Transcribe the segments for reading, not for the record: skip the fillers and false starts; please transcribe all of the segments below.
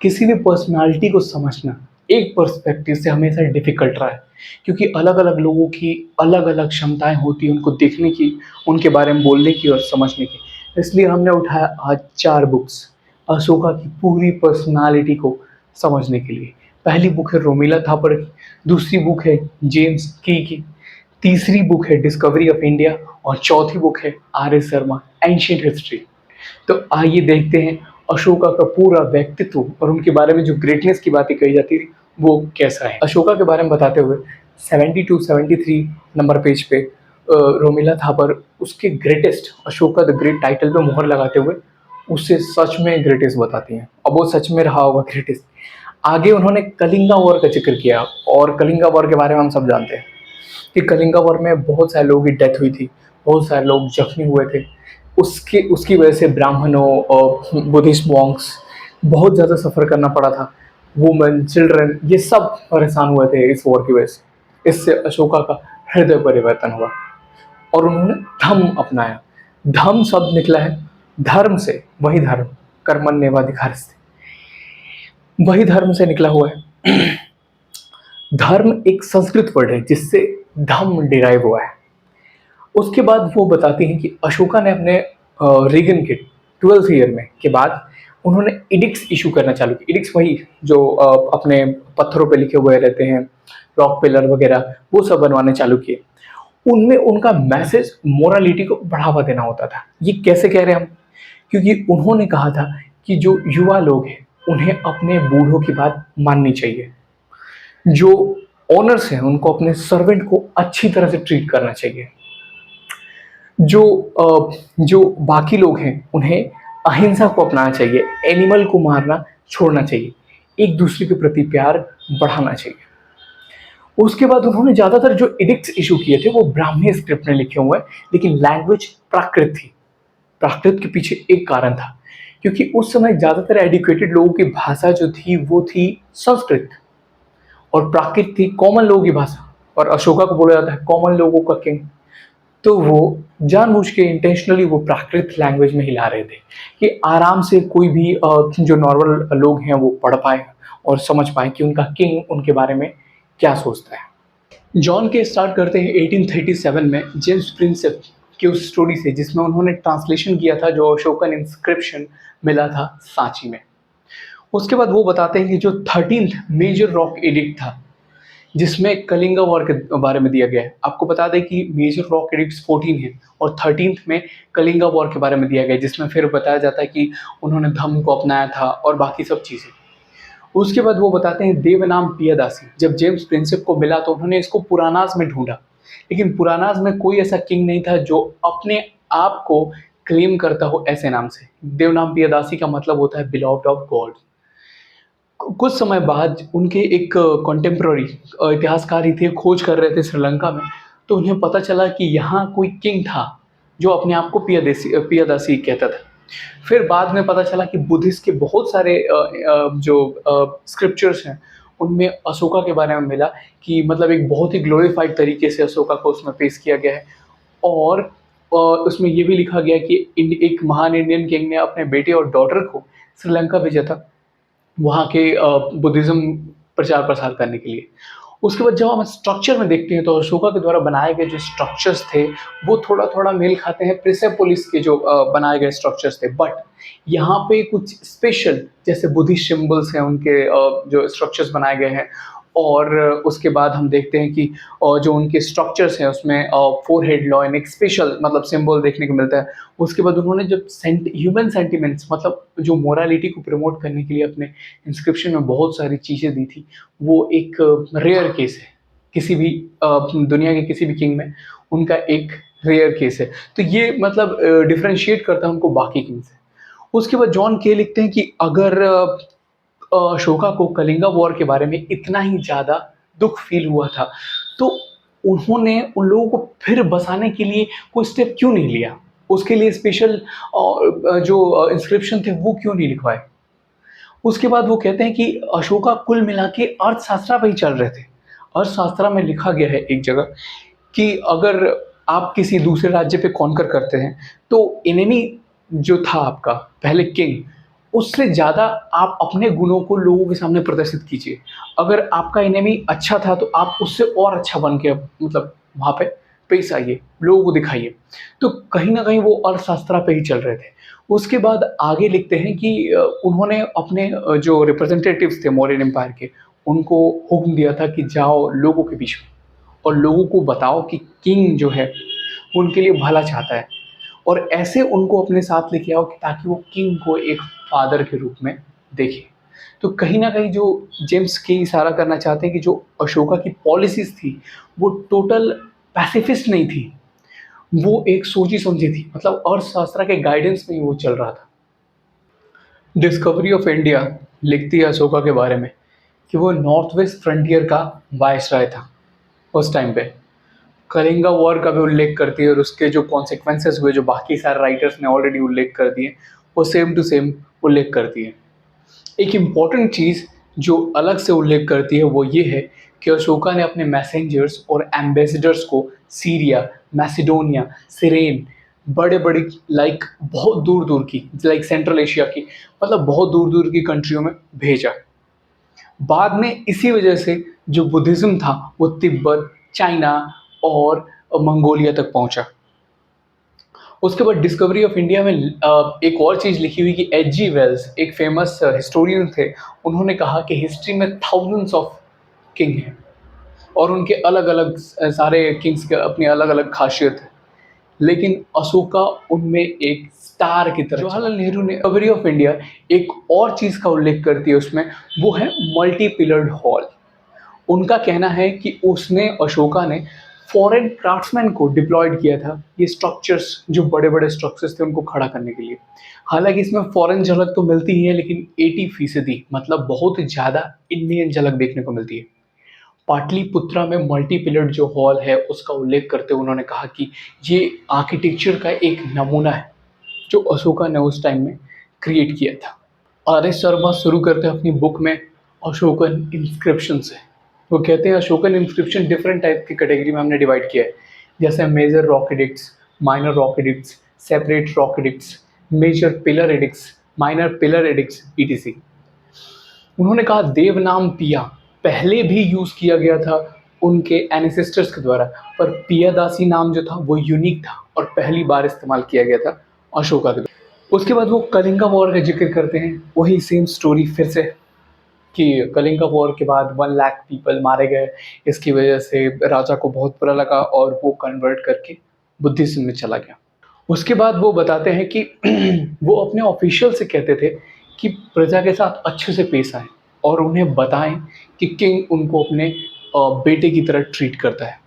किसी भी पर्सनालिटी को समझना एक पर्सपेक्टिव से हमेशा डिफिकल्ट रहा है, क्योंकि अलग अलग लोगों की अलग अलग क्षमताएं होती हैं उनको देखने की, उनके बारे में बोलने की और समझने की। इसलिए हमने उठाया आज 4 बुक्स अशोका की पूरी पर्सनालिटी को समझने के लिए। पहली बुक है रोमिला थापर की, दूसरी बुक है जेम्स की, तीसरी बुक है डिस्कवरी ऑफ इंडिया और चौथी बुक है R S Sharma ancient history. तो आइए देखते हैं अशोका का पूरा व्यक्तित्व और उनके बारे में जो ग्रेटनेस की बातें कही जाती थी वो कैसा है। अशोका के बारे में बताते हुए 72 73 नंबर पेज पे रोमिला थापर उसके greatest Ashoka the great title पे मोहर लगाते हुए उससे सच में ग्रेटेस्ट बताती हैं। अब वो सच में रहा होगा ग्रेटेस्ट। आगे उन्होंने कलिंगा वॉर का जिक्र किया और कलिंगा वॉर के बारे में हम सब जानते हैं कि कलिंगा वॉर में बहुत सारे लोगों की डेथ हुई थी, बहुत सारे लोग जख्मी हुए थे। उसके उसकी वजह से ब्राह्मणों और बुद्धिस्ट मॉन्क्स बहुत ज़्यादा सफ़र करना पड़ा था। वुमेन चिल्ड्रन ये सब परेशान हुए थे इस वॉर की वजह से। इससे अशोका का हृदय परिवर्तन हुआ और उन्होंने धम्म अपनाया। धम्म शब्द निकला है धर्म से, वही धर्म कर्मण्येवाधिकारस्ते, वही धर्म से निकला हुआ है। धर्म एक संस्कृत वर्ड है जिससे धम्म डिराइव हुआ है। उसके बाद वो बताती हैं कि अशोका ने अपने रीगन के 12th ईयर में के बाद उन्होंने एडिक्ट्स इशू करना चालू किया। एडिक्ट्स वही जो अपने पत्थरों पे लिखे हुए रहते हैं, रॉक पिलर वगैरह, वो सब बनवाने चालू किए। उनमें उनका मैसेज मोरालिटी को बढ़ावा देना होता था। ये कैसे कह रहे हैं हम? क्योंकि उन्होंने कहा था कि जो युवा लोग हैं उन्हें अपने बूढ़ों की बात माननी चाहिए, जो ओनर्स हैं उनको अपने सर्वेंट को अच्छी तरह से ट्रीट करना चाहिए, जो बाकी लोग हैं उन्हें अहिंसा को अपनाना चाहिए, एनिमल को मारना छोड़ना चाहिए, एक दूसरे के प्रति प्यार बढ़ाना चाहिए। उसके बाद उन्होंने ज़्यादातर जो एडिक्ट्स इशू किए थे वो ब्राह्मी स्क्रिप्ट में लिखे हुए हैं, लेकिन लैंग्वेज प्राकृत थी। प्राकृत के पीछे एक कारण था, क्योंकि उस समय ज़्यादातर एडुकेटेड लोगों की भाषा जो थी वो थी संस्कृत और प्राकृत थी कॉमन लोगों की भाषा, और अशोका को बोला जाता है कॉमन लोगों का किंग। तो वो जानबूझ के इंटेंशनली वो प्राकृत लैंग्वेज में हिला रहे थे कि आराम से कोई भी जो नॉर्मल लोग हैं वो पढ़ पाए और समझ पाए कि उनका किंग उनके बारे में क्या सोचता है। जॉन के स्टार्ट करते हैं 1837 में जेम्स प्रिंसेप की उस स्टोरी से जिसमें उन्होंने ट्रांसलेशन किया था जो अशोकन इंस्क्रिप्शन मिला था सांची में। उसके बाद वो बताते हैं कि जो 13th मेजर रॉक एडिक्ट था जिसमें कलिंगा वॉर के बारे में दिया गया है। आपको बता दें कि मेजर रॉक एडिक्ट्स 14 हैं और 13th में कलिंगा वॉर के बारे में दिया गया है, जिसमें फिर बताया जाता है कि उन्होंने धम्म को अपनाया था और बाकी सब चीज़ें। उसके बाद वो बताते हैं देवनाम पियादासी जब जेम्स प्रिंसेप को मिला तो उन्होंने इसको पुरानास में ढूंढा, लेकिन पुरानास में कोई ऐसा किंग नहीं था जो अपने आप को क्लेम करता हो ऐसे नाम से। देवनाम पियादासी का मतलब होता है बिलॉव्ड ऑफ गॉड। कुछ समय बाद उनके एक कॉन्टेम्प्ररी इतिहासकार ही थे, खोज कर रहे थे श्रीलंका में, तो उन्हें पता चला कि यहाँ कोई किंग था जो अपने आप को पियादासी कहता था। फिर बाद में पता चला कि बुद्धिस्ट के बहुत सारे जो स्क्रिप्चर्स हैं उनमें अशोका के बारे में मिला कि मतलब एक बहुत ही ग्लोरीफाइड तरीके से अशोका को उसमें पेश किया गया है। और उसमें ये भी लिखा गया कि एक महान इंडियन किंग ने अपने बेटे और डॉटर को श्रीलंका भेजा था वहाँ के बुद्धिज़्म प्रचार प्रसार करने के लिए। उसके बाद जब हम स्ट्रक्चर में देखते हैं तो अशोका के द्वारा बनाए गए जो स्ट्रक्चर्स थे वो थोड़ा थोड़ा मेल खाते हैं प्रिसेपोलिस के जो बनाए गए स्ट्रक्चर्स थे, बट यहाँ पे कुछ स्पेशल जैसे बुद्धिस्ट सिंबल्स हैं उनके जो स्ट्रक्चर्स बनाए गए हैं। और उसके बाद हम देखते हैं कि जो उनके स्ट्रक्चर्स हैं उसमें फोर हेड लॉयन एक स्पेशल मतलब सिंबल देखने को मिलता है। उसके बाद उन्होंने जब ह्यूमन सेंटिमेंट्स मतलब जो मोरालिटी को प्रमोट करने के लिए अपने इंस्क्रिप्शन में बहुत सारी चीज़ें दी थी, वो एक रेयर केस है किसी भी दुनिया के किसी भी किंग में, उनका एक रेयर केस है। तो ये मतलब डिफ्रेंशिएट करता है उनको बाकी किंग से। उसके बाद जॉन के लिखते हैं कि अगर अशोका को कलिंगा वॉर के बारे में इतना ही ज़्यादा दुख फील हुआ था तो उन्होंने उन लोगों को फिर बसाने के लिए कोई स्टेप क्यों नहीं लिया, उसके लिए स्पेशल जो इंस्क्रिप्शन थे वो क्यों नहीं लिखवाए। उसके बाद वो कहते हैं कि अशोका कुल मिला के अर्थशास्त्र पे ही चल रहे थे। अर्थशास्त्र में लिखा गया है एक जगह कि अगर आप किसी दूसरे राज्य पे कॉन्कर करते हैं तो एनिमी जो था आपका पहले किंग उससे ज़्यादा आप अपने गुणों को लोगों के सामने प्रदर्शित कीजिए। अगर आपका एनिमी अच्छा था तो आप उससे और अच्छा बन के मतलब वहाँ पे पेश आइए, लोगों को दिखाइए। तो कहीं न कहीं वो अर्थशास्त्र पे ही चल रहे थे। उसके बाद आगे लिखते हैं कि उन्होंने अपने जो रिप्रेजेंटेटिव्स थे मौर्यन एम्पायर के, उनको हुक्म दिया था कि जाओ लोगों के बीच में और लोगों को बताओ कि किंग जो है, वो उनके लिए भला चाहता है। और ऐसे उनको अपने साथ लेके आओ कि ताकि वो किंग को एक फादर के रूप में देखें। तो कहीं न कहीं जो जेम्स के इशारा करना चाहते हैं कि जो अशोका की पॉलिसीज़ थी, वो टोटल पैसिफिस्ट नहीं थी। वो एक सोची-समझी थी। मतलब अर्थशास्त्र के गाइडेंस में ही वो चल रहा था। डिस्कवरी ऑफ इंडिया लिखती है अशोका के बारे में कि वो नॉर्थ वेस्ट फ्रंटियर का वायसराय था उस टाइम पे। कलिंगा वॉर का भी उल्लेख करती है और उसके जो कॉन्सिक्वेंसेस हुए, जो बाकी सारे राइटर्स ने ऑलरेडी उल्लेख कर दिए, वो सेम टू सेम उल्लेख करती है। एक इम्पॉर्टेंट चीज़ जो अलग से उल्लेख करती है वो ये है कि अशोका ने अपने मैसेंजर्स और एम्बेसडर्स को सीरिया, मैसिडोनिया, सिरेन, बड़े-बड़े लाइक बहुत दूर-दूर की, लाइक सेंट्रल एशिया की, मतलब बहुत दूर-दूर की कंट्रियों में भेजा। बाद में इसी वजह से जो बुद्धिज़्म था वो तिब्बत, चाइना और मंगोलिया तक पहुँचा। उसके बाद डिस्कवरी ऑफ इंडिया में एक और चीज़ लिखी हुई कि एच.जी. वेल्स एक फ़ेमस हिस्टोरियन थे। उन्होंने कहा कि हिस्ट्री में थाउज़ेंड्स ऑफ किंग हैं और उनके अलग-अलग सारे किंग्स के अपनी अलग-अलग ख़ासियत है। लेकिन अशोका उनमें एक स्टार की तरह जवाहरलाल नेहरू ने डिस्कवरी ऑफ इंडिया एक और चीज़ का उल्लेख करती है उसमें, वो है मल्टी पिलर्ड हॉल। उनका कहना है कि उसने अशोका ने फॉरेन क्राफ्ट्समैन को डिप्लॉयड किया था, ये स्ट्रक्चर्स जो बड़े-बड़े स्ट्रक्चर्स थे उनको खड़ा करने के लिए। हालाँकि इसमें फॉरेन झलक तो मिलती ही है लेकिन 80% मतलब बहुत ज़्यादा इंडियन झलक देखने को मिलती है। पाटलिपुत्रा में मल्टी पिलर्ड जो हॉल है उसका उल्लेख करते हुए उन्होंने कहा कि ये आर्किटेक्चर का एक नमूना है, जो अशोका ने उस टाइम में क्रिएट किया था। आर.एस. शर्मा शुरू करते हैं अपनी बुक में अशोकन इंस्क्रिप्शन से। वो कहते हैं अशोकन इंस्क्रिप्शन डिफरेंट टाइप की कैटेगरी में हमने डिवाइड किया है, जैसे major rock edicts, minor rock edicts, separate rock edicts, major pillar edicts, minor pillar edicts ETC. उन्होंने कहा देवनाम पिया पहले भी यूज़ किया गया था उनके एनेसेस्टर्स के द्वारा, पर पियादासी नाम जो था वो यूनिक था और पहली बार इस्तेमाल किया गया था अशोका के द्वारा। उसके बाद वो कलिंगा वॉर का जिक्र करते हैं, वही सेम स्टोरी फिर से कि कलिंगा वॉर के बाद 1 लाख पीपल मारे गए। इसकी वजह से राजा को बहुत बुरा लगा और वो कन्वर्ट करके बुद्धिज़्म में चला गया। उसके बाद वो बताते हैं कि वो अपने ऑफिशियल से कहते थे कि प्रजा के साथ अच्छे से पेश आएँ और उन्हें बताएँ कि किंग उनको अपने बेटे की तरह ट्रीट करता है।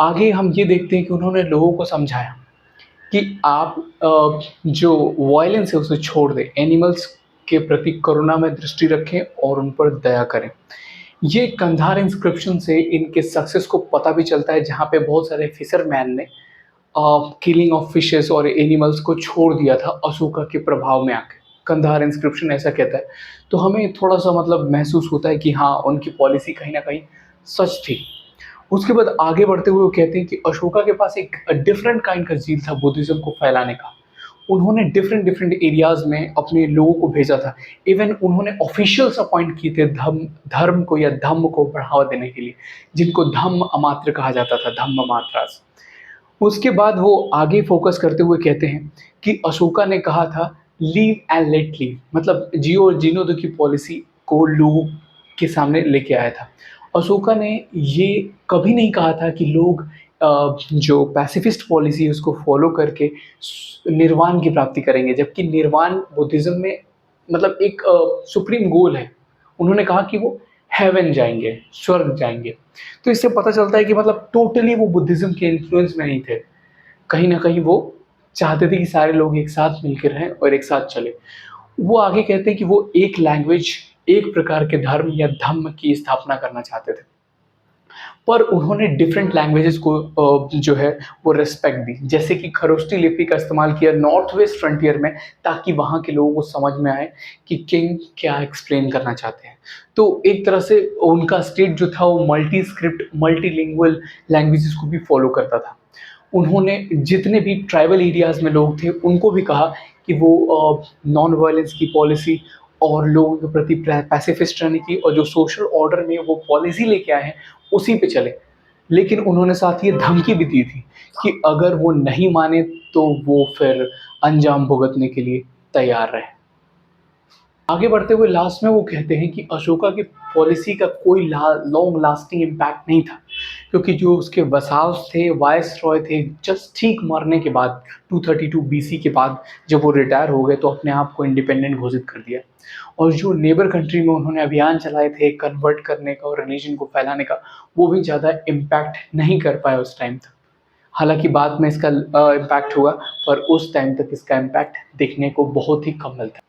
आगे हम ये देखते हैं कि उन्होंने लोगों को समझाया कि आप जो वॉयलेंस है उसे छोड़ दें, एनिमल्स के प्रति करुणा में दृष्टि रखें और उन पर दया करें। ये कंधार इंस्क्रिप्शन से इनके सक्सेस को पता भी चलता है, जहाँ पे बहुत सारे फिशरमैन ने किलिंग ऑफ फिशेस और एनिमल्स को छोड़ दिया था अशोका के प्रभाव में आके। कंधार इंस्क्रिप्शन ऐसा कहता है। तो हमें थोड़ा-सा मतलब महसूस होता है कि हाँ, उनकी पॉलिसी कहीं न कहीं सच थी। उसके बाद आगे बढ़ते हुए वो कहते हैं कि अशोका के पास एक डिफरेंट काइंड का ज़ील था बुद्धिज़्म को फैलाने का। उन्होंने डिफरेंट डिफरेंट एरियाज़ में अपने लोगों को भेजा था। इवन उन्होंने ऑफ़िशियल्स अपॉइंट किए थे धर्म को या धम्म को बढ़ावा देने के लिए, जिनको धम्म अमात्य कहा जाता था, धम्म मात्रास। उसके बाद वो आगे फ़ोकस करते हुए कहते हैं कि अशोका ने कहा था लीव एंड लेट लीव, मतलब जियो और जीने दो की पॉलिसी को लोगों के सामने लेके आया था। अशोका ने ये कभी नहीं कहा था कि लोग जो पैसिफिस्ट पॉलिसी है उसको फॉलो करके निर्वाण की प्राप्ति करेंगे, जबकि निर्वाण बुद्धिज़्म में मतलब एक सुप्रीम गोल है। उन्होंने कहा कि वो हेवन जाएँगे, स्वर्ग जाएँगे। तो इससे पता चलता है कि मतलब टोटली वो बुद्धिज़्म के इन्फ्लुएंस में नहीं थे। कहीं न कहीं वो चाहते थे कि सारे लोग एक साथ मिलके रहें और एक साथ चलें। वो आगे कहते हैं कि वो एक लैंग्वेज, एक प्रकार के धर्म या धम्म की स्थापना करना चाहते थे। पर उन्होंने डिफरेंट लैंग्वेजेज़ को जो है वो रिस्पेक्ट दी। जैसे कि खरोष्ठी लिपि का इस्तेमाल किया नॉर्थ वेस्ट फ्रंटियर में, ताकि वहाँ के लोगों को समझ में आए कि किंग क्या एक्सप्लेन करना चाहते हैं। तो एक तरह से उनका स्टेट जो था वो मल्टी स्क्रिप्ट, मल्टीलिंगुअल लैंग्वेजेज़ को भी फॉलो करता था। उन्होंने जितने भी ट्राइबल एरियाज़ में लोग थे, उनको भी कहा कि वो नॉन वायलेंस की पॉलिसी और लोगों के प्रति पैसिफिस्ट रहने की और जो सोशल ऑर्डर में वो पॉलिसी लेके आए हैं, उसी पे चले। लेकिन उन्होंने साथ ये धमकी भी दी थी कि अगर वो नहीं माने, तो वो फिर अंजाम भुगतने के लिए तैयार रहे। आगे बढ़ते हुए लास्ट में वो कहते हैं कि अशोका की पॉलिसी का कोई लॉन्ग लास्टिंग इम्पैक्ट नहीं था, क्योंकि जो उसके वसाव थे, वायसरॉय थे, जस्ट ठीक मरने के बाद 232 बीसी के बाद जब वो रिटायर हो गए, तो अपने आप को इंडिपेंडेंट घोषित कर दिया। और जो नेबर कंट्री में उन्होंने अभियान चलाए थे कन्वर्ट करने का और रिलीजन को फैलाने का, वो भी ज़्यादा इम्पैक्ट नहीं कर पाए उस टाइम तक। हालांकि बाद में इसका इम्पैक्ट हुआ, पर उस टाइम तक इसका इम्पैक्ट देखने को बहुत ही कम मिलता है।